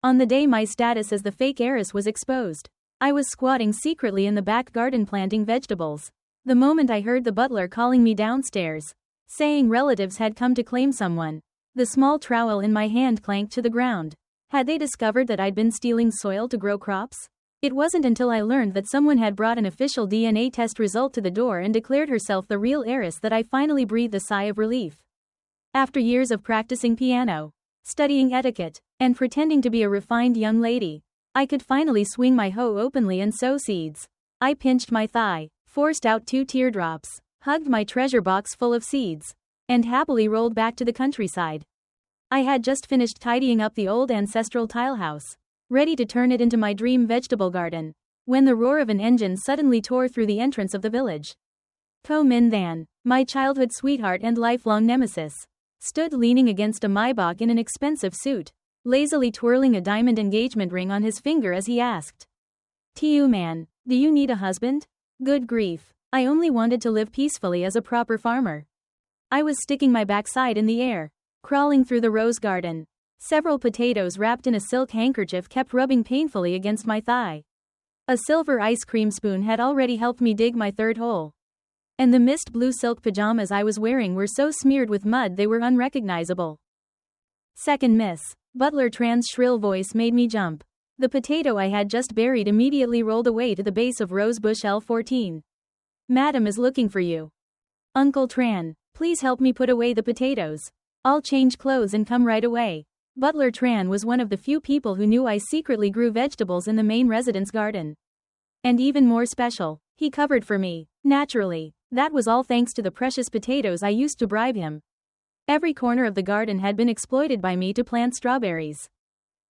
On the day my status as the fake heiress was exposed, I was squatting secretly in the back garden planting vegetables. The moment I heard the butler calling me downstairs, saying relatives had come to claim someone, the small trowel in my hand clanked to the ground. Had they discovered that I'd been stealing soil to grow crops? It wasn't until I learned that someone had brought an official DNA test result to the door and declared herself the real heiress that I finally breathed a sigh of relief. After years of practicing piano, studying etiquette, and pretending to be a refined young lady, I could finally swing my hoe openly and sow seeds. I pinched my thigh, forced out 2 teardrops, hugged my treasure box full of seeds, and happily rolled back to the countryside. I had just finished tidying up the old ancestral tile house, ready to turn it into my dream vegetable garden, when the roar of an engine suddenly tore through the entrance of the village. Ko Min Than, my childhood sweetheart and lifelong nemesis, stood leaning against a Maybach in an expensive suit, lazily twirling a diamond engagement ring on his finger as he asked, "Tiu man, do you need a husband?" Good grief, I only wanted to live peacefully as a proper farmer. I was sticking my backside in the air, crawling through the rose garden. Several potatoes wrapped in a silk handkerchief kept rubbing painfully against my thigh. A silver ice cream spoon had already helped me dig my 3rd hole. And the mist blue silk pajamas I was wearing were so smeared with mud they were unrecognizable. Second miss, Butler Tran's shrill voice made me jump. The potato I had just buried immediately rolled away to the base of Rosebush L14. "Madam is looking for you. Uncle Tran, please help me put away the potatoes. I'll change clothes and come right away." Butler Tran was one of the few people who knew I secretly grew vegetables in the main residence garden. And even more special, he covered for me. Naturally, that was all thanks to the precious potatoes I used to bribe him. Every corner of the garden had been exploited by me to plant strawberries,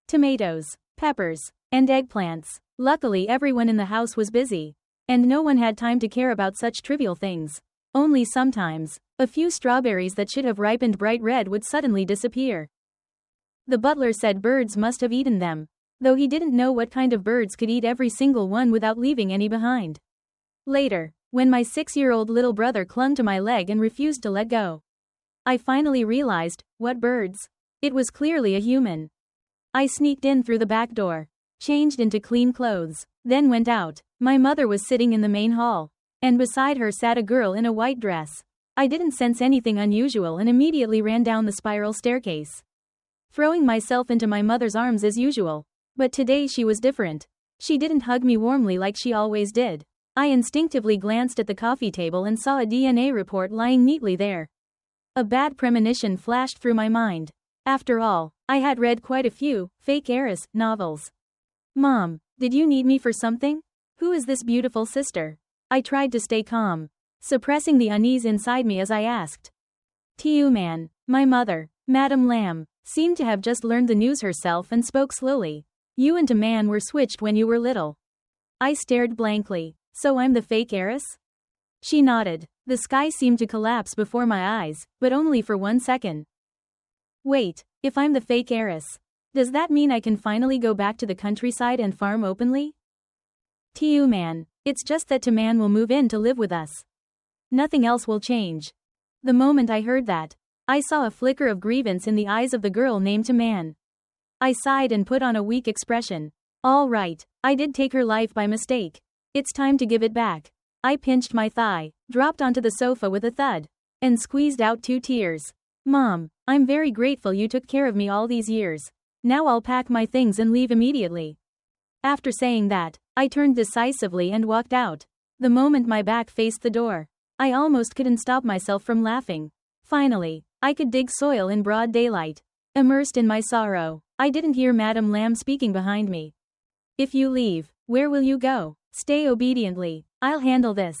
tomatoes, peppers, and eggplants. Luckily, everyone in the house was busy, and no one had time to care about such trivial things. Only sometimes, a few strawberries that should have ripened bright red would suddenly disappear. The butler said birds must have eaten them, though he didn't know what kind of birds could eat every single one without leaving any behind. Later, when my 6-year-old little brother clung to my leg and refused to let go, I finally realized, what birds? It was clearly a human. I sneaked in through the back door, changed into clean clothes, then went out. My mother was sitting in the main hall, and beside her sat a girl in a white dress. I didn't sense anything unusual and immediately ran down the spiral staircase, throwing myself into my mother's arms as usual. But today she was different. She didn't hug me warmly like she always did. I instinctively glanced at the coffee table and saw a DNA report lying neatly there. A bad premonition flashed through my mind. After all, I had read quite a few fake heiress novels. "Mom, did you need me for something? Who is this beautiful sister?" I tried to stay calm, suppressing the unease inside me as I asked. "Tiu man, my mother, Madame Lam, seemed to have just learned the news herself and spoke slowly. You and a man were switched when you were little." I stared blankly. "So I'm the fake heiress?" She nodded. The sky seemed to collapse before my eyes, but only for 1 second. "Wait, if I'm the fake heiress, does that mean I can finally go back to the countryside and farm openly?" "Tiu man, it's just that Taman will move in to live with us. Nothing else will change." The moment I heard that, I saw a flicker of grievance in the eyes of the girl named Taman. I sighed and put on a weak expression. "All right, I did take her life by mistake. It's time to give it back." I pinched my thigh, dropped onto the sofa with a thud, and squeezed out 2 tears. "Mom, I'm very grateful you took care of me all these years. Now I'll pack my things and leave immediately." After saying that, I turned decisively and walked out. The moment my back faced the door, I almost couldn't stop myself from laughing. Finally, I could dig soil in broad daylight. Immersed in my sorrow, I didn't hear Madame Lam speaking behind me. "If you leave, where will you go?" "Stay obediently. I'll handle this."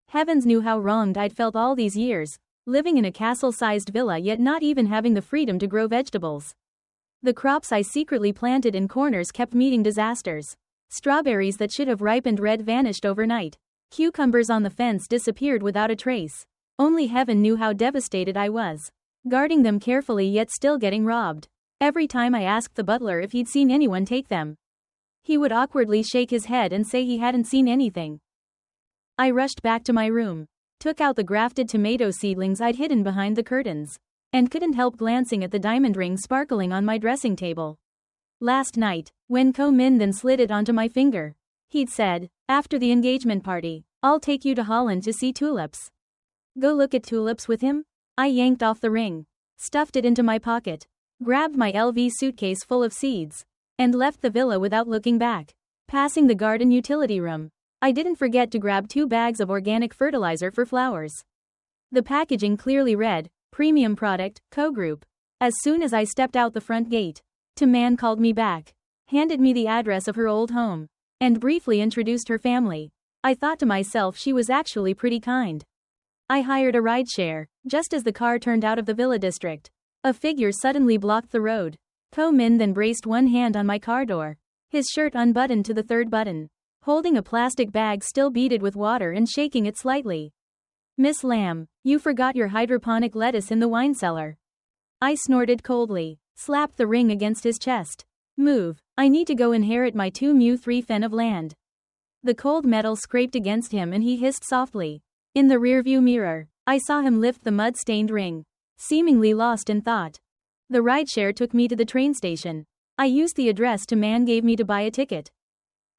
Heavens knew how wronged I'd felt all these years, living in a castle-sized villa yet not even having the freedom to grow vegetables. The crops I secretly planted in corners kept meeting disasters. Strawberries that should have ripened red vanished overnight. Cucumbers on the fence disappeared without a trace. Only heaven knew how devastated I was, guarding them carefully yet still getting robbed. Every time I asked the butler if he'd seen anyone take them, he would awkwardly shake his head and say he hadn't seen anything. I rushed back to my room, took out the grafted tomato seedlings I'd hidden behind the curtains, and couldn't help glancing at the diamond ring sparkling on my dressing table. Last night, when Ko Min then slid it onto my finger. He'd said, after the engagement party, I'll take you to Holland to see tulips. Go look at tulips with him? I yanked off the ring, stuffed it into my pocket, grabbed my LV suitcase full of seeds, and left the villa without looking back. Passing the garden utility room, I didn't forget to grab 2 bags of organic fertilizer for flowers. The packaging clearly read, Premium Product, Co Group. As soon as I stepped out the front gate, Man called me back, handed me the address of her old home, and briefly introduced her family. I thought to myself she was actually pretty kind. I hired a rideshare, just as the car turned out of the villa district. A figure suddenly blocked the road. Ko Min then braced one hand on my car door, his shirt unbuttoned to the 3rd button, holding a plastic bag still beaded with water and shaking it slightly. Miss Lam, you forgot your hydroponic lettuce in the wine cellar. I snorted coldly, slapped the ring against his chest. Move, I need to go inherit my 2mu3 fen of land. The cold metal scraped against him and he hissed softly. In the rearview mirror, I saw him lift the mud-stained ring, seemingly lost in thought. The rideshare took me to the train station. I used the address Man gave me to buy a ticket,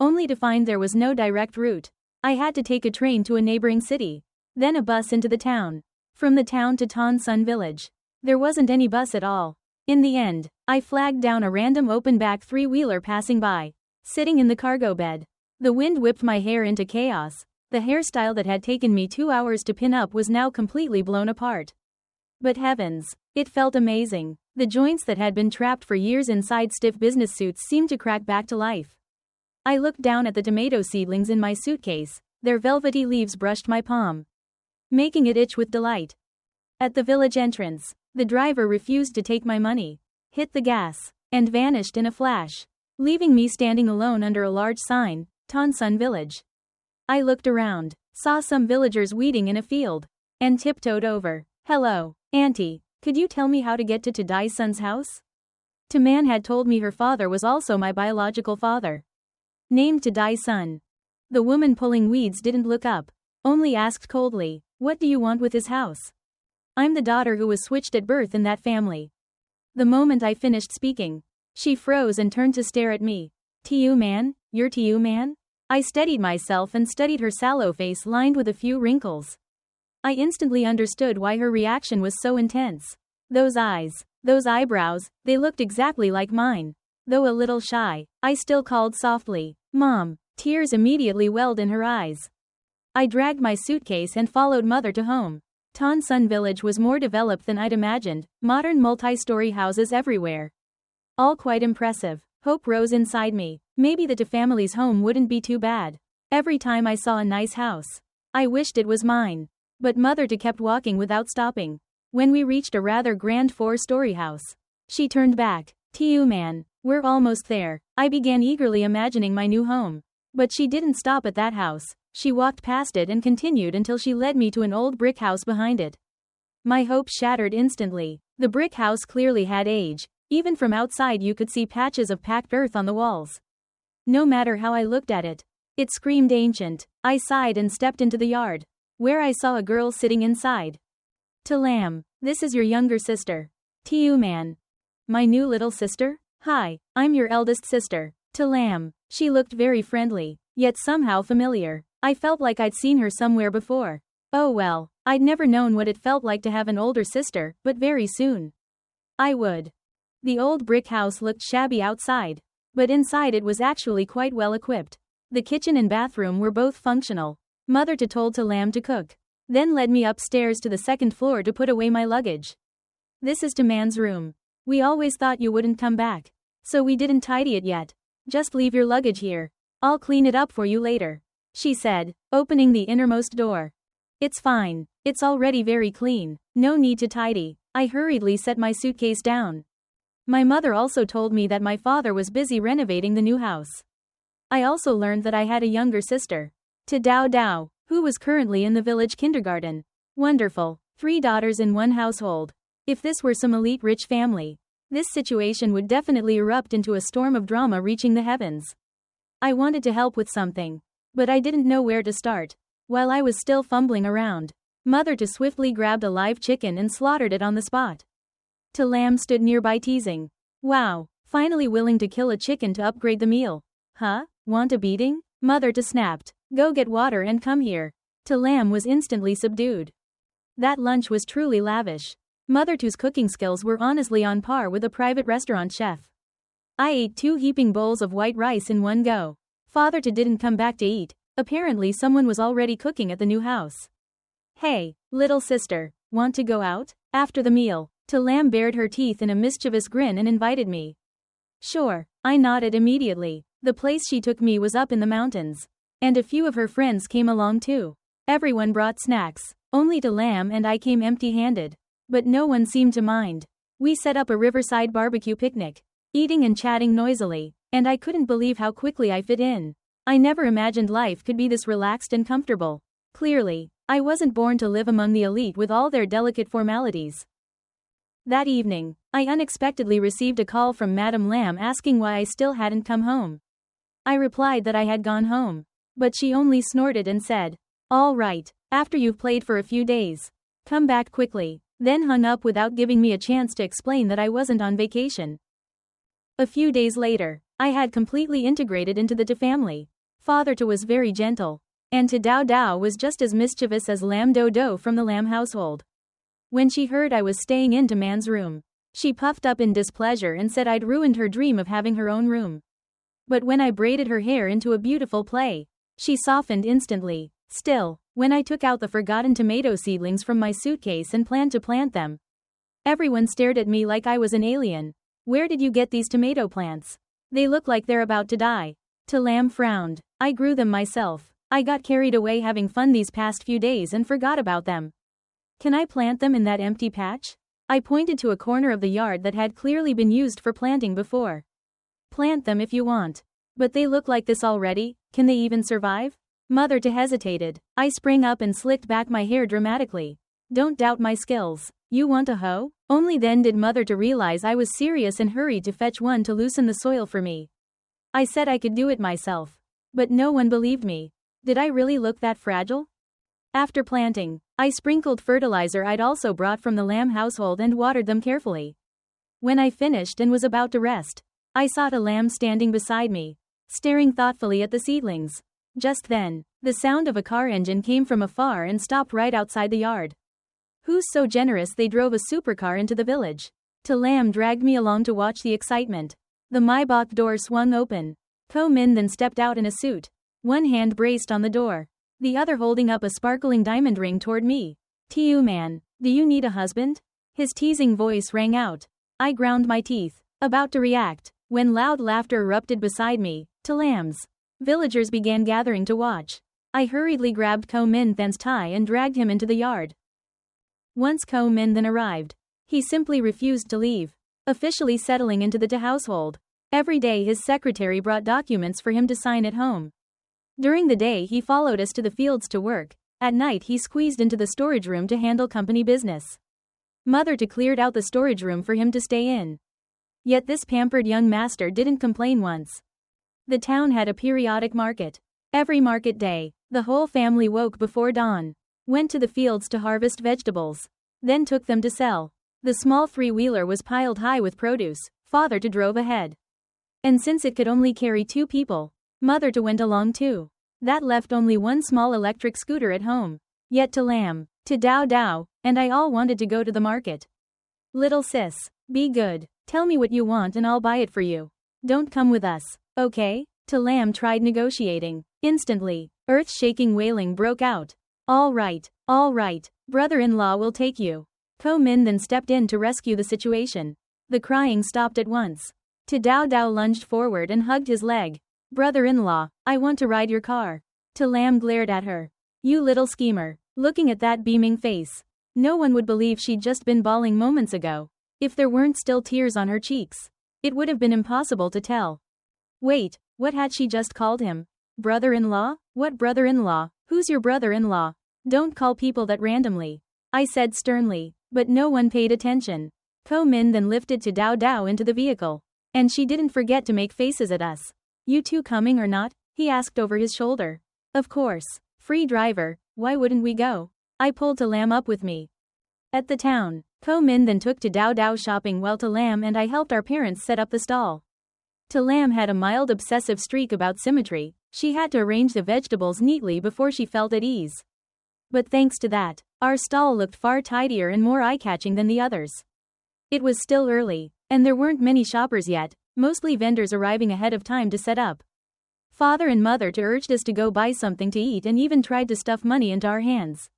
only to find there was no direct route. I had to take a train to a neighboring city, then a bus into the town. From the town to Ton Sun Village, there wasn't any bus at all. In the end, I flagged down a random open-back 3-wheeler passing by, sitting in the cargo bed. The wind whipped my hair into chaos. The hairstyle that had taken me 2 hours to pin up was now completely blown apart. But heavens, it felt amazing. The joints that had been trapped for years inside stiff business suits seemed to crack back to life. I looked down at the tomato seedlings in my suitcase. Their velvety leaves brushed my palm, making it itch with delight. At the village entrance, the driver refused to take my money, hit the gas, and vanished in a flash, leaving me standing alone under a large sign, Ton Sun Village. I looked around, saw some villagers weeding in a field, and tiptoed over. Hello, Auntie, could you tell me how to get to Dai Sun's house? Man had told me her father was also my biological father, named Dai Sun. The woman pulling weeds didn't look up, only asked coldly, what do you want with his house? I'm the daughter who was switched at birth in that family. The moment I finished speaking, she froze and turned to stare at me. Tu man, you're Tu man? I steadied myself and studied her sallow face lined with a few wrinkles. I instantly understood why her reaction was so intense. Those eyes, those eyebrows, they looked exactly like mine. Though a little shy, I still called softly, Mom. Tears immediately welled in her eyes. I dragged my suitcase and followed Mother to home. Ton Sun Village was more developed than I'd imagined, modern multi-story houses everywhere. All quite impressive. Hope rose inside me. Maybe the family's home wouldn't be too bad. Every time I saw a nice house, I wished it was mine. But Mother kept walking without stopping. When we reached a rather grand 4-story house, she turned back. Tu man, we're almost there. I began eagerly imagining my new home. But she didn't stop at that house. She walked past it and continued until she led me to an old brick house behind it. My hopes shattered instantly. The brick house clearly had age. Even from outside you could see patches of packed earth on the walls. No matter how I looked at it, it screamed ancient. I sighed and stepped into the yard, where I saw a girl sitting inside. Lam, this is your younger sister. Tu man. My new little sister? Hi, I'm your eldest sister. Lam. She looked very friendly, yet somehow familiar. I felt like I'd seen her somewhere before. Oh well, I'd never known what it felt like to have an older sister, but very soon I would. The old brick house looked shabby outside, but inside it was actually quite well equipped. The kitchen and bathroom were both functional. Mother told Lam to cook, then led me upstairs to the 2nd floor to put away my luggage. This is Man's room. We always thought you wouldn't come back, so we didn't tidy it yet. Just leave your luggage here. I'll clean it up for you later, she said, opening the innermost door. It's fine. It's already very clean. No need to tidy. I hurriedly set my suitcase down. My mother also told me that my father was busy renovating the new house. I also learned that I had a younger sister, Dao, who was currently in the village kindergarten. Wonderful. 3 daughters in one household. If this were some elite rich family, this situation would definitely erupt into a storm of drama reaching the heavens. I wanted to help with something, but I didn't know where to start. While I was still fumbling around, Mother swiftly grabbed a live chicken and slaughtered it on the spot. Lam stood nearby teasing. Wow, finally willing to kill a chicken to upgrade the meal. Huh? Want a beating? Mother to snapped. Go get water and come here. To Lamb was instantly subdued. That lunch was truly lavish. Mother to's cooking skills were honestly on par with a private restaurant chef. I ate 2 heaping bowls of white rice in one go. Father to didn't come back to eat. Apparently someone was already cooking at the new house. Hey, little sister, want to go out? After the meal, To Lamb bared her teeth in a mischievous grin and invited me. Sure, I nodded immediately. The place she took me was up in the mountains. And a few of her friends came along too. Everyone brought snacks. Only To Lamb and I came empty-handed. But no one seemed to mind. We set up a riverside barbecue picnic, eating and chatting noisily, and I couldn't believe how quickly I fit in. I never imagined life could be this relaxed and comfortable. Clearly, I wasn't born to live among the elite with all their delicate formalities. That evening, I unexpectedly received a call from Madame Lamb asking why I still hadn't come home. I replied that I had gone home. But she only snorted and said, "All right, after you've played for a few days. Come back quickly," then hung up without giving me a chance to explain that I wasn't on vacation. A few days later, I had completely integrated into the To family. Father To was very gentle, and To Dao Dao was just as mischievous as Lamb Dodo from the Lamb household. When she heard I was staying in To Man's room, she puffed up in displeasure and said I'd ruined her dream of having her own room. But when I braided her hair into a beautiful play, she softened instantly. Still, when I took out the forgotten tomato seedlings from my suitcase and planned to plant them, everyone stared at me like I was an alien. Where did you get these tomato plants? They look like they're about to die. To Lamb frowned. I grew them myself. I got carried away having fun these past few days and forgot about them. Can I plant them in that empty patch? I pointed to a corner of the yard that had clearly been used for planting before. Plant them if you want. But they look like this already, can they even survive? Mother To hesitated. I sprang up and slicked back my hair dramatically. Don't doubt my skills. You want a hoe? Only then did Mother To realize I was serious and hurried to fetch one to loosen the soil for me. I said I could do it myself. But no one believed me. Did I really look that fragile? After planting, I sprinkled fertilizer I'd also brought from the Lamb household and watered them carefully. When I finished and was about to rest, I saw To Lamb standing beside me, staring thoughtfully at the seedlings. Just then, the sound of a car engine came from afar and stopped right outside the yard. Who's so generous they drove a supercar into the village? To Lamb dragged me along to watch the excitement. The Maybach door swung open. Ko Min then stepped out in a suit, one hand braced on the door, the other holding up a sparkling diamond ring toward me. "Tiu man, do you need a husband?" His teasing voice rang out. I ground my teeth, about to react, when loud laughter erupted beside me. To Lamb's villagers began gathering to watch. I hurriedly grabbed Ko Min Then's tie and dragged him into the yard. Once Ko Min Then arrived, he simply refused to leave, officially settling into the To household. Every day his secretary brought documents for him to sign at home. During the day he followed us to the fields to work. At night he squeezed into the storage room to handle company business. Mother To cleared out the storage room for him to stay in. Yet this pampered young master didn't complain once. The town had a periodic market. Every market day, the whole family woke before dawn, went to the fields to harvest vegetables, then took them to sell. The small three-wheeler was piled high with produce. Father To drove ahead. And since it could only carry 2 people, Mother To went along too. That left only one small electric scooter at home. Yet To Lamb, To Dao Dao, and I all wanted to go to the market. "Little sis, be good. Tell me what you want and I'll buy it for you. Don't come with us, okay?" To Lamb tried negotiating. Instantly, earth-shaking wailing broke out. All right, brother-in-law will take you." Ko Min then stepped in to rescue the situation. The crying stopped at once. To Dao Dao lunged forward and hugged his leg. "Brother-in-law, I want to ride your car." To Lamb glared at her. "You little schemer." Looking at that beaming face, no one would believe she'd just been bawling moments ago. If there weren't still tears on her cheeks, it would have been impossible to tell. Wait, what had she just called him? Brother-in-law? What brother-in-law? Who's your brother-in-law? Don't call people that randomly, I said sternly, but no one paid attention. Ko Min then lifted To Dao Dao into the vehicle. And she didn't forget to make faces at us. "You two coming or not?" he asked over his shoulder. "Of course. Free driver, why wouldn't we go?" I pulled To Lamb up with me. At the town, Ko Min then took to Dao Dao shopping while To Lam and I helped our parents set up the stall. To Lam had a mild obsessive streak about symmetry. She had to arrange the vegetables neatly before she felt at ease. But thanks to that, our stall looked far tidier and more eye-catching than the others. It was still early, and there weren't many shoppers yet, mostly vendors arriving ahead of time to set up. Father and Mother urged us to go buy something to eat and even tried to stuff money into our hands.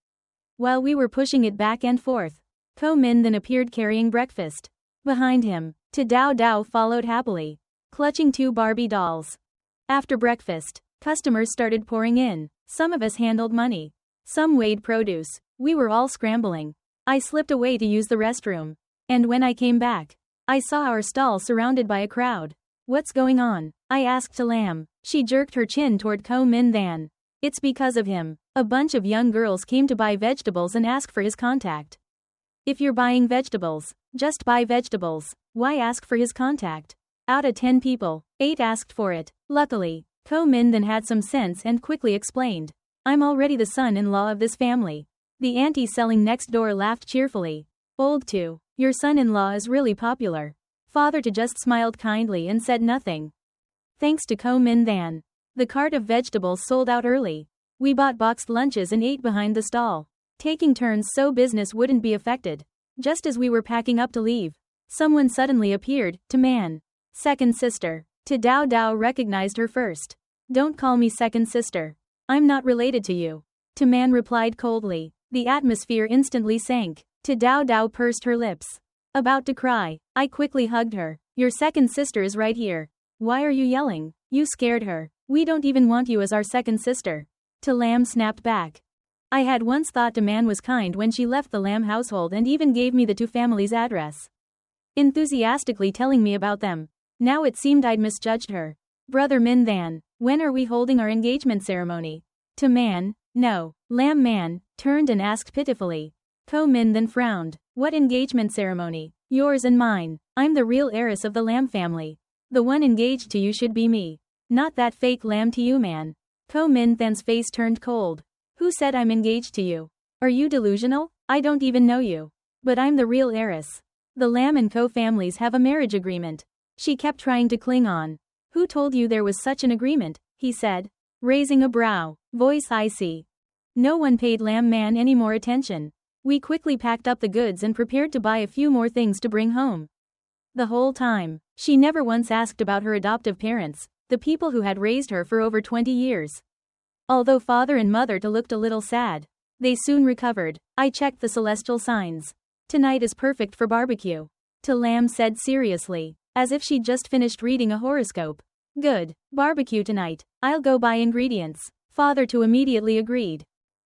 While we were pushing it back and forth, Ko Min then appeared carrying breakfast. Behind him, To Dao Dao followed happily, clutching 2 Barbie dolls. After breakfast, customers started pouring in. Some of us handled money. Some weighed produce. We were all scrambling. I slipped away to use the restroom. And when I came back, I saw our stall surrounded by a crowd. What's going on? I asked To Lam. She jerked her chin toward Ko Min then. It's because of him. A bunch of young girls came to buy vegetables and ask for his contact. If you're buying vegetables, just buy vegetables. Why ask for his contact? Out of 10 people, 8 asked for it. Luckily, Ko Min then had some sense and quickly explained. I'm already the son-in-law of this family. The auntie selling next door laughed cheerfully. Old too. Your son-in-law is really popular. Father To just smiled kindly and said nothing. Thanks to Ko Min then, the cart of vegetables sold out early. We bought boxed lunches and ate behind the stall, taking turns so business wouldn't be affected. Just as we were packing up to leave, someone suddenly appeared. To Man. Second sister. To Dao Dao recognized her first. Don't call me second sister. I'm not related to you. To Man replied coldly. The atmosphere instantly sank. To Dao Dao pursed her lips. About to cry, I quickly hugged her. Your second sister is right here. Why are you yelling? You scared her. We don't even want you as our second sister. To Lam snapped back. I had once thought To Man was kind when she left the Lam household and even gave me the 2 families' address, enthusiastically telling me about them. Now it seemed I'd misjudged her. Brother Min then, when are we holding our engagement ceremony? To Man, no. Lam Man turned and asked pitifully. Ko Min then frowned. What engagement ceremony? Yours and mine. I'm the real heiress of the Lam family. The one engaged to you should be me. Not that fake Lam to you man. Ko Min then's face turned cold. Who said I'm engaged to you? Are you delusional? I don't even know you. But I'm the real heiress. The Lam and Co families have a marriage agreement. She kept trying to cling on. Who told you there was such an agreement? He said, raising a brow, voice icy. No one paid Lam Man any more attention. We quickly packed up the goods and prepared to buy a few more things to bring home. The whole time, she never once asked about her adoptive parents, the people who had raised her for over 20 years. Although Father and Mother looked a little sad, they soon recovered. I checked the celestial signs. Tonight is perfect for barbecue. To Lam said seriously, as if she'd just finished reading a horoscope. Good, barbecue tonight. I'll go buy ingredients. Father To immediately agreed.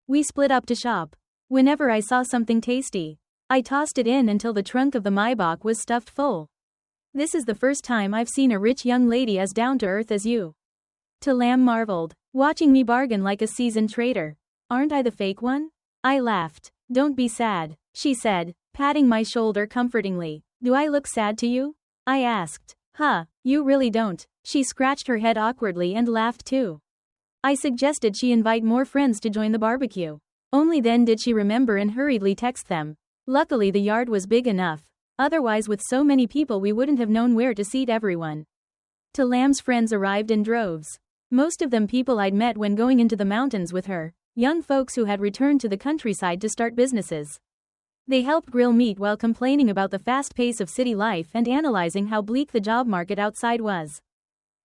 We split up to shop. Whenever I saw something tasty, I tossed it in until the trunk of the Maybach was stuffed full. This is the first time I've seen a rich young lady as down-to-earth as you. To Lam marveled, watching me bargain like a seasoned trader. Aren't I the fake one? I laughed. Don't be sad, she said, patting my shoulder comfortingly. Do I look sad to you? I asked. Huh, you really don't. She scratched her head awkwardly and laughed too. I suggested she invite more friends to join the barbecue. Only then did she remember and hurriedly text them. Luckily the yard was big enough. Otherwise with so many people we wouldn't have known where to seat everyone. To Lam's friends arrived in droves. Most of them people I'd met when going into the mountains with her, young folks who had returned to the countryside to start businesses. They helped grill meat while complaining about the fast pace of city life and analyzing how bleak the job market outside was.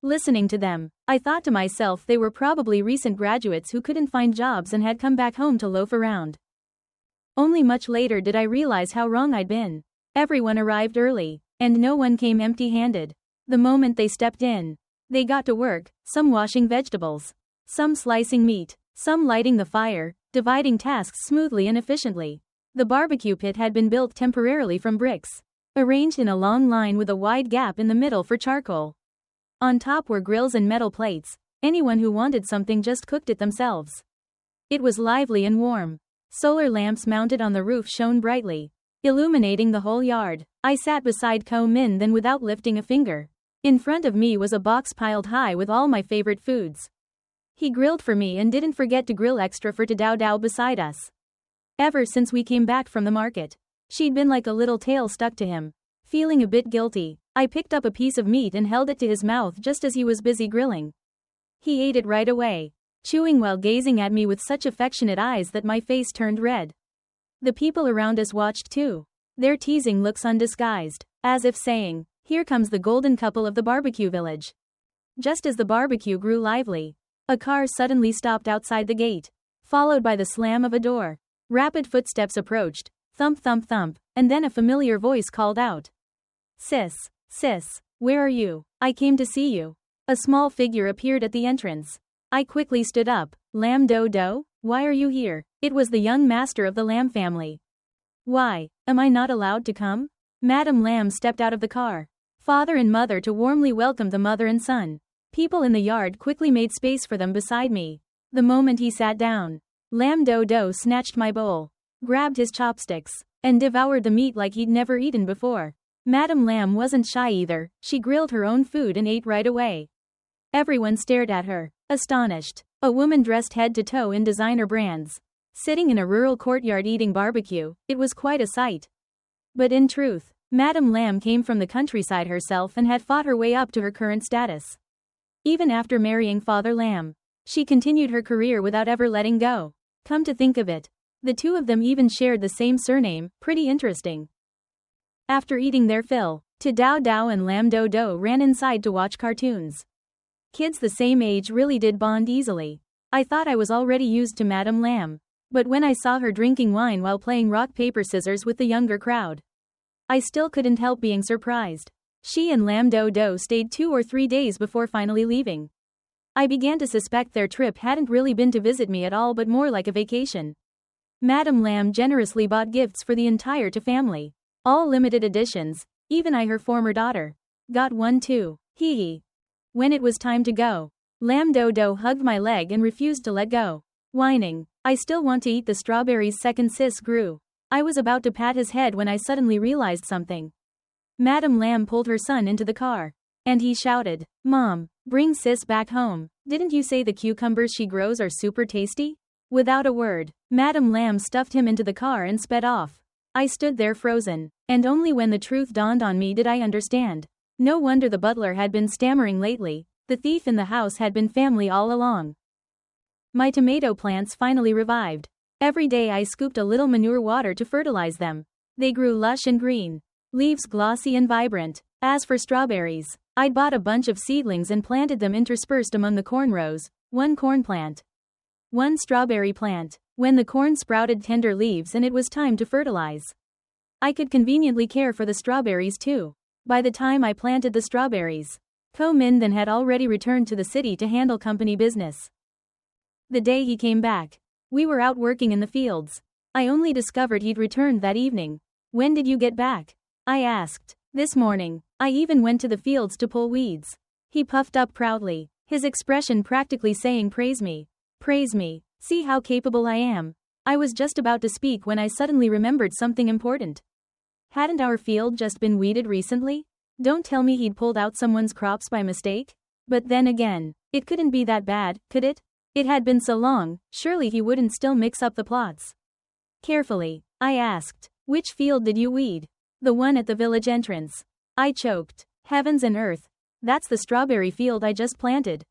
Listening to them, I thought to myself they were probably recent graduates who couldn't find jobs and had come back home to loaf around. Only much later did I realize how wrong I'd been. Everyone arrived early, and no one came empty-handed. The moment they stepped in, they got to work, some washing vegetables, some slicing meat, some lighting the fire, dividing tasks smoothly and efficiently. The barbecue pit had been built temporarily from bricks, arranged in a long line with a wide gap in the middle for charcoal. On top were grills and metal plates. Anyone who wanted something just cooked it themselves. It was lively and warm. Solar lamps mounted on the roof shone brightly, illuminating the whole yard. I sat beside Ko Min then without lifting a finger. In front of me was a box piled high with all my favorite foods. He grilled for me and didn't forget to grill extra for To Dao Dao beside us. Ever since we came back from the market, She'd been like a little tail stuck to him. Feeling a bit guilty, I picked up a piece of meat and held it to his mouth just as he was busy grilling. He ate it right away, chewing while gazing at me with such affectionate eyes that my face turned red. The people around us watched too, their teasing looks undisguised, as if saying, "Here comes the golden couple of the barbecue village." Just as the barbecue grew lively, a car suddenly stopped outside the gate, followed by the slam of a door. Rapid footsteps approached, thump thump thump, and then a familiar voice called out. "Sis, where are you? I came to see you." A small figure appeared at the entrance. I quickly stood up. "Lamb Dodo, why are you here?" It was the young master of the Lamb family. "Why, am I not allowed to come?" Madame Lamb stepped out of the car, father and mother to warmly welcome the mother and son. People in the yard quickly made space for them beside me. The moment he sat down, Lamb Dodo snatched my bowl, grabbed his chopsticks, and devoured the meat like he'd never eaten before. Madame Lamb wasn't shy either, she grilled her own food and ate right away. Everyone stared at her, astonished. A woman dressed head to toe in designer brands, sitting in a rural courtyard eating barbecue, it was quite a sight. But in truth, Madame Lamb came from the countryside herself and had fought her way up to her current status. Even after marrying Father Lamb, she continued her career without ever letting go. Come to think of it, the two of them even shared the same surname, pretty interesting. After eating their fill, Dao and Lamb Dodo ran inside to watch cartoons. Kids the same age really did bond easily. I thought I was already used to Madame Lamb, but when I saw her drinking wine while playing rock paper scissors with the younger crowd, I still couldn't help being surprised. She and Lamb Dodo stayed 2 or 3 days before finally leaving. I began to suspect their trip hadn't really been to visit me at all but more like a vacation. Madame Lamb generously bought gifts for the entire family. All limited editions, even I, her former daughter, got one too. Hee hee. When it was time to go, Lamb Dodo hugged my leg and refused to let go. Whining, "I still want to eat the strawberries." Second sis grew. I was about to pat his head when I suddenly realized something. Madame Lamb pulled her son into the car, and he shouted, "Mom, bring sis back home. Didn't you say the cucumbers she grows are super tasty?" Without a word, Madame Lamb stuffed him into the car and sped off. I stood there frozen, and only when the truth dawned on me did I understand. No wonder the butler had been stammering lately, the thief in the house had been family all along. My tomato plants finally revived. Every day I scooped a little manure water to fertilize them. They grew lush and green, leaves glossy and vibrant. As for strawberries, I'd bought a bunch of seedlings and planted them interspersed among the corn rows, one corn plant, one strawberry plant. When the corn sprouted tender leaves and it was time to fertilize, I could conveniently care for the strawberries too. By the time I planted the strawberries, Ko-min then had already returned to the city to handle company business. The day he came back, we were out working in the fields. I only discovered he'd returned that evening. "When did you get back?" I asked. "This morning. I even went to the fields to pull weeds." He puffed up proudly, his expression practically saying, "Praise me. Praise me. See how capable I am." I was just about to speak when I suddenly remembered something important. Hadn't our field just been weeded recently? Don't tell me he'd pulled out someone's crops by mistake? But then again, it couldn't be that bad, could it? It had been so long, surely he wouldn't still mix up the plots. Carefully, I asked, "Which field did you weed?" "The one at the village entrance." I choked. Heavens and earth. That's the strawberry field I just planted.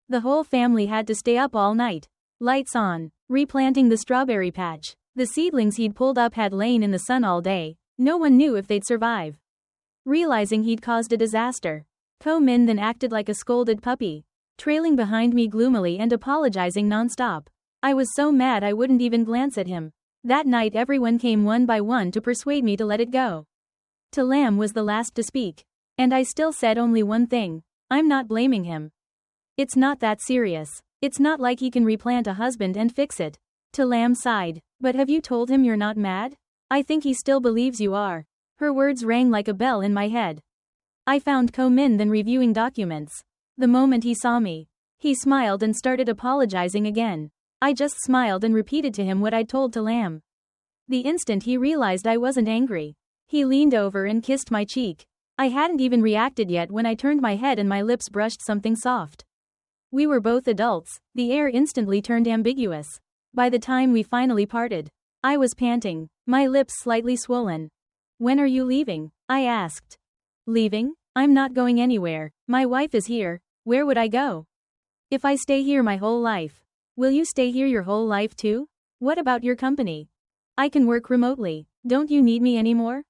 The whole family had to stay up all night, lights on, replanting the strawberry patch. The seedlings he'd pulled up had lain in the sun all day. No one knew if they'd survive. Realizing he'd caused a disaster, Ko-min then acted like a scolded puppy, trailing behind me gloomily and apologizing non-stop. I was so mad I wouldn't even glance at him. That night everyone came one by one to persuade me to let it go. Lamb was the last to speak, and I still said only one thing: I'm not blaming him. It's not that serious. It's not like he can replant a husband and fix it. Lamb sighed. "But have you told him you're not mad? I think he still believes you are." Her words rang like a bell in my head. I found Ko-min then reviewing documents. The moment he saw me, he smiled and started apologizing again. I just smiled and repeated to him what I'd told Lamb. The instant he realized I wasn't angry, he leaned over and kissed my cheek. I hadn't even reacted yet when I turned my head and my lips brushed something soft. We were both adults. The air instantly turned ambiguous. By the time we finally parted, I was panting, my lips slightly swollen. When are you leaving? I asked. Leaving? I'm not going anywhere. My wife is here. Where would I go? If I stay here my whole life, will you stay here your whole life too? What about your company? I can work remotely. Don't you need me anymore?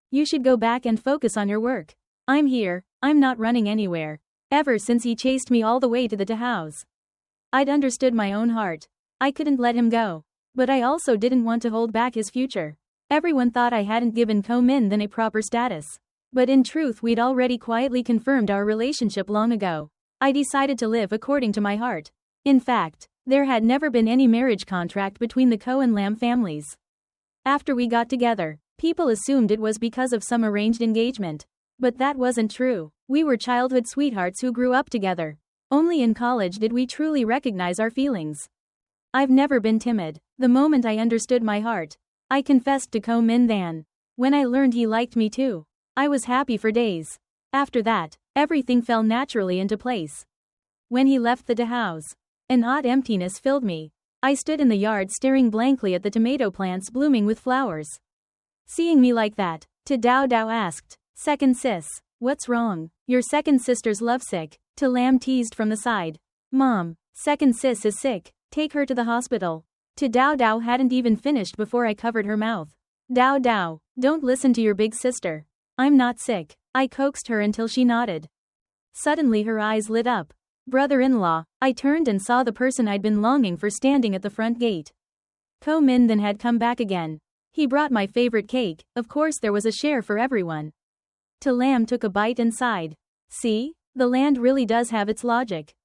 You should go back and focus on your work. I'm here. I'm not running anywhere. Ever since he chased me all the way to the house, I'd understood my own heart. I couldn't let him go. But I also didn't want to hold back his future. Everyone thought I hadn't given Ko-min then a proper status. But in truth we'd already quietly confirmed our relationship long ago. I decided to live according to my heart. In fact, there had never been any marriage contract between the Ko and Lam families. After we got together, people assumed it was because of some arranged engagement. But that wasn't true. We were childhood sweethearts who grew up together. Only in college did we truly recognize our feelings. I've never been timid. The moment I understood my heart, I confessed to Ko-min then. When I learned he liked me too, I was happy for days. After that, everything fell naturally into place. When he left the house, an odd emptiness filled me. I stood in the yard staring blankly at the tomato plants blooming with flowers. Seeing me like that, Dao Dao asked, "Second sis, what's wrong? Your second sister's lovesick." Lam teased from the side. "Mom, second sis is sick. Take her to the hospital." Dao Dao hadn't even finished before I covered her mouth. "Dao Dao, don't listen to your big sister. I'm not sick." I coaxed her until she nodded. Suddenly her eyes lit up. "Brother-in-law." I turned and saw the person I'd been longing for standing at the front gate. Ko-min then had come back again. He brought my favorite cake. Of course there was a share for everyone. Lam took a bite and sighed. "See? The land really does have its logic."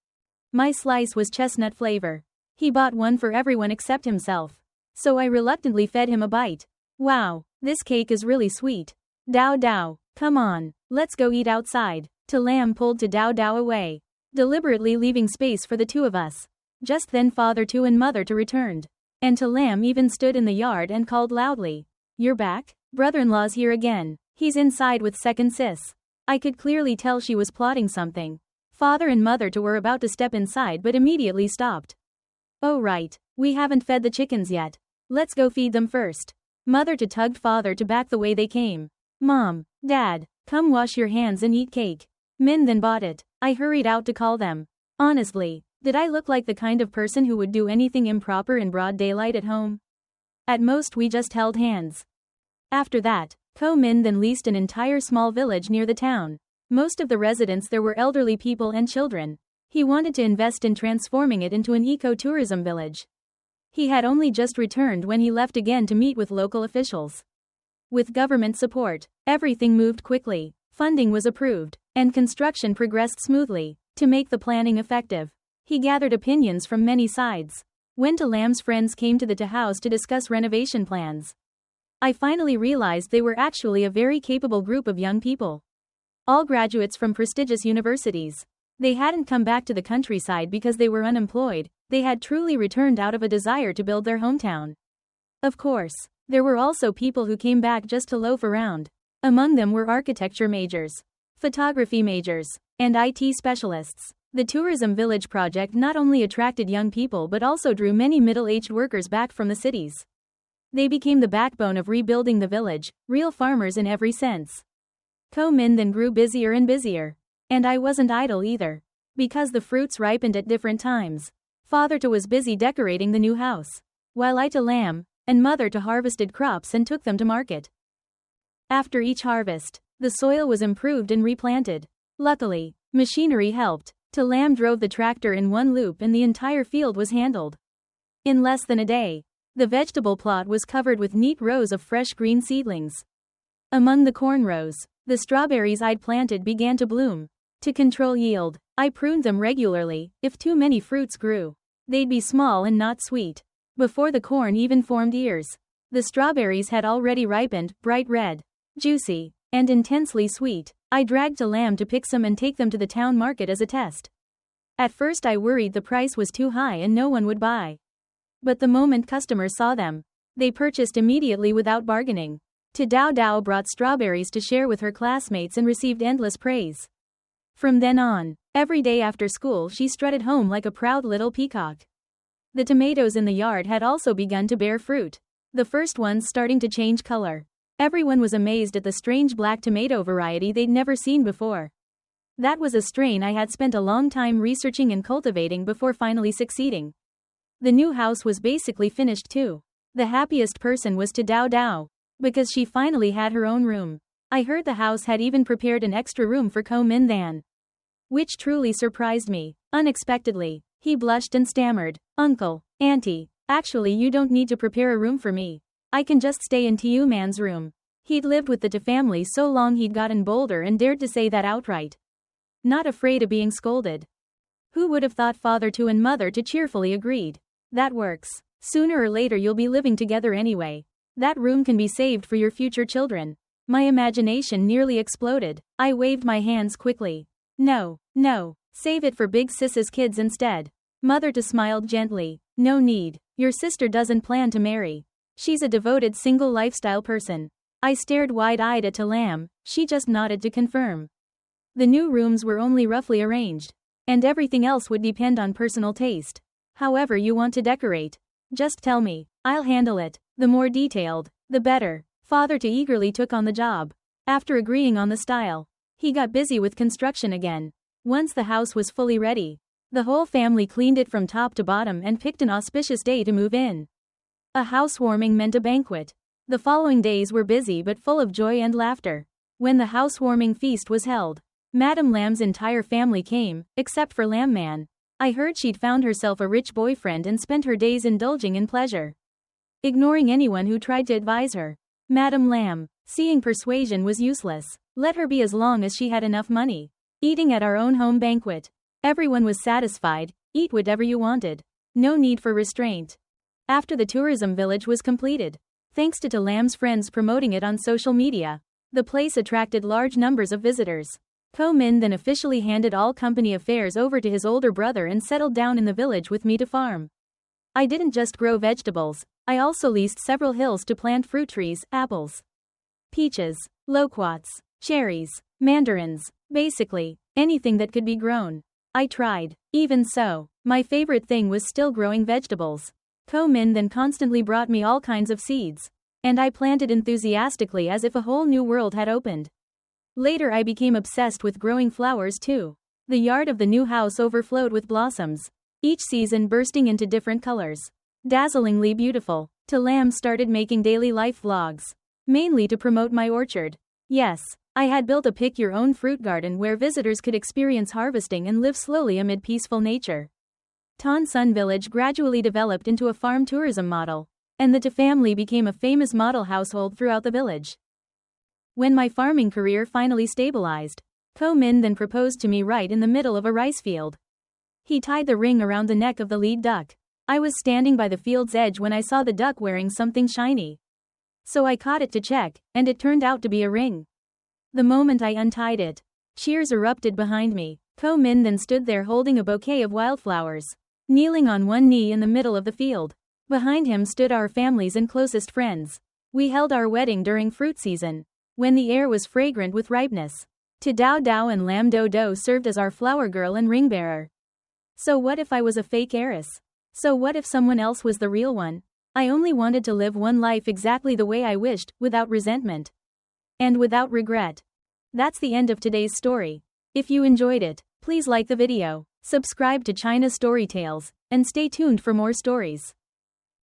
My slice was chestnut flavor. He bought one for everyone except himself. So I reluctantly fed him a bite. "Wow, this cake is really sweet. Dao Dao, come on, let's go eat outside." Lam pulled Dao Dao away, deliberately leaving space for the two of us. Just then Father Tu and Mother Tu returned. And Lam even stood in the yard and called loudly, "You're back? Brother-in-law's here again. He's inside with second sis." I could clearly tell she was plotting something. Father and Mother Tu were about to step inside but immediately stopped. "Oh right, we haven't fed the chickens yet. Let's go feed them first." Mother Tu tugged Father Tu back the way they came. "Mom, Dad, come wash your hands and eat cake." Min then bought it. I hurried out to call them. Honestly, did I look like the kind of person who would do anything improper in broad daylight at home? At most we just held hands. After that, Ko-min then leased an entire small village near the town. Most of the residents there were elderly people and children. He wanted to invest in transforming it into an eco-tourism village. He had only just returned when he left again to meet with local officials. With government support, everything moved quickly, funding was approved, and construction progressed smoothly. To make the planning effective, he gathered opinions from many sides. When Lam's friends came to the house to discuss renovation plans, I finally realized they were actually a very capable group of young people. All graduates from prestigious universities. They hadn't come back to the countryside because they were unemployed, they had truly returned out of a desire to build their hometown. Of course, there were also people who came back just to loaf around. Among them were architecture majors, photography majors, and IT specialists. The tourism village project not only attracted young people but also drew many middle-aged workers back from the cities. They became the backbone of rebuilding the village, real farmers in every sense. Ko-min then grew busier and busier. And I wasn't idle either. Because the fruits ripened at different times. Father Tu was busy decorating the new house, while I Lam and Mother Tu harvested crops and took them to market. After each harvest, the soil was improved and replanted. Luckily, machinery helped. Lam drove the tractor in one loop and the entire field was handled. In less than a day, the vegetable plot was covered with neat rows of fresh green seedlings. Among the corn rows, the strawberries I'd planted began to bloom. To control yield, I pruned them regularly. If too many fruits grew, they'd be small and not sweet. Before the corn even formed ears, the strawberries had already ripened, bright red, juicy, and intensely sweet. I dragged Lam to pick some and take them to the town market as a test. At first I worried the price was too high and no one would buy. But the moment customers saw them, they purchased immediately without bargaining. Dao Dao brought strawberries to share with her classmates and received endless praise. From then on, every day after school she strutted home like a proud little peacock. The tomatoes in the yard had also begun to bear fruit. the first ones starting to change color. Everyone was amazed at the strange black tomato variety they'd never seen before. That was a strain I had spent a long time researching and cultivating before finally succeeding. The new house was basically finished too. The happiest person was to Dao Dao, because she finally had her own room. I heard the house had even prepared an extra room for Ko Min Than, which truly surprised me. Unexpectedly, he blushed and stammered, "Uncle, Auntie, actually you don't need to prepare a room for me. I can just stay in Tiu Man's room." He'd lived with the Ta family so long he'd gotten bolder and dared to say that outright. Not afraid of being scolded. Who would have thought Father Tu and Mother Tu cheerfully agreed? "That works. Sooner or later you'll be living together anyway. That room can be saved for your future children." My imagination nearly exploded. I waved my hands quickly. No, save it for Big Sis's kids instead." Mother Tu smiled gently. "No need. Your sister doesn't plan to marry. She's a devoted single lifestyle person." I stared wide-eyed at Ta Lam. She just nodded to confirm. The new rooms were only roughly arranged, and everything else would depend on personal taste. However you want to decorate, just tell me. I'll handle it. The more detailed, the better. Father Tu eagerly took on the job. After agreeing on the style, he got busy with construction again. Once the house was fully ready, the whole family cleaned it from top to bottom and picked an auspicious day to move in. A housewarming meant a banquet. The following days were busy but full of joy and laughter. When the housewarming feast was held, Madame Lam's entire family came, except for Lam Man. I heard she'd found herself a rich boyfriend and spent her days indulging in pleasure, ignoring anyone who tried to advise her. Madame Lam, seeing persuasion was useless. Let her be as long as she had enough money. Eating at our own home banquet. Everyone was satisfied. Eat whatever you wanted. No need for restraint. After the tourism village was completed, thanks to Ta Lam's friends promoting it on social media, the place attracted large numbers of visitors. Ko Min then officially handed all company affairs over to his older brother and settled down in the village with me to farm. I didn't just grow vegetables, I also leased several hills to plant fruit trees, apples, peaches, loquats, cherries, mandarins, basically, anything that could be grown. I tried. Even so, my favorite thing was still growing vegetables. Ko Min then constantly brought me all kinds of seeds, and I planted enthusiastically as if a whole new world had opened. Later I became obsessed with growing flowers too. The yard of the new house overflowed with blossoms, each season bursting into different colors. Dazzlingly beautiful. Ta Lam started making daily life vlogs, mainly to promote my orchard. Yes, I had built a pick-your-own fruit garden where visitors could experience harvesting and live slowly amid peaceful nature. Tan Sun Village gradually developed into a farm tourism model, and the Ta family became a famous model household throughout the village. When my farming career finally stabilized, Ko Min then proposed to me right in the middle of a rice field. He tied the ring around the neck of the lead duck. I was standing by the field's edge when I saw the duck wearing something shiny. So I caught it to check, and it turned out to be a ring. The moment I untied it, cheers erupted behind me. Ko Min then stood there holding a bouquet of wildflowers, kneeling on one knee in the middle of the field. Behind him stood our families and closest friends. We held our wedding during fruit season, when the air was fragrant with ripeness. To Dao Dao and Lam Do Do served as our flower girl and ring bearer. So what if I was a fake heiress? So what if someone else was the real one? I only wanted to live one life exactly the way I wished, without resentment. And without regret. That's the end of today's story. If you enjoyed it, please like the video, subscribe to China Story Tales, and stay tuned for more stories.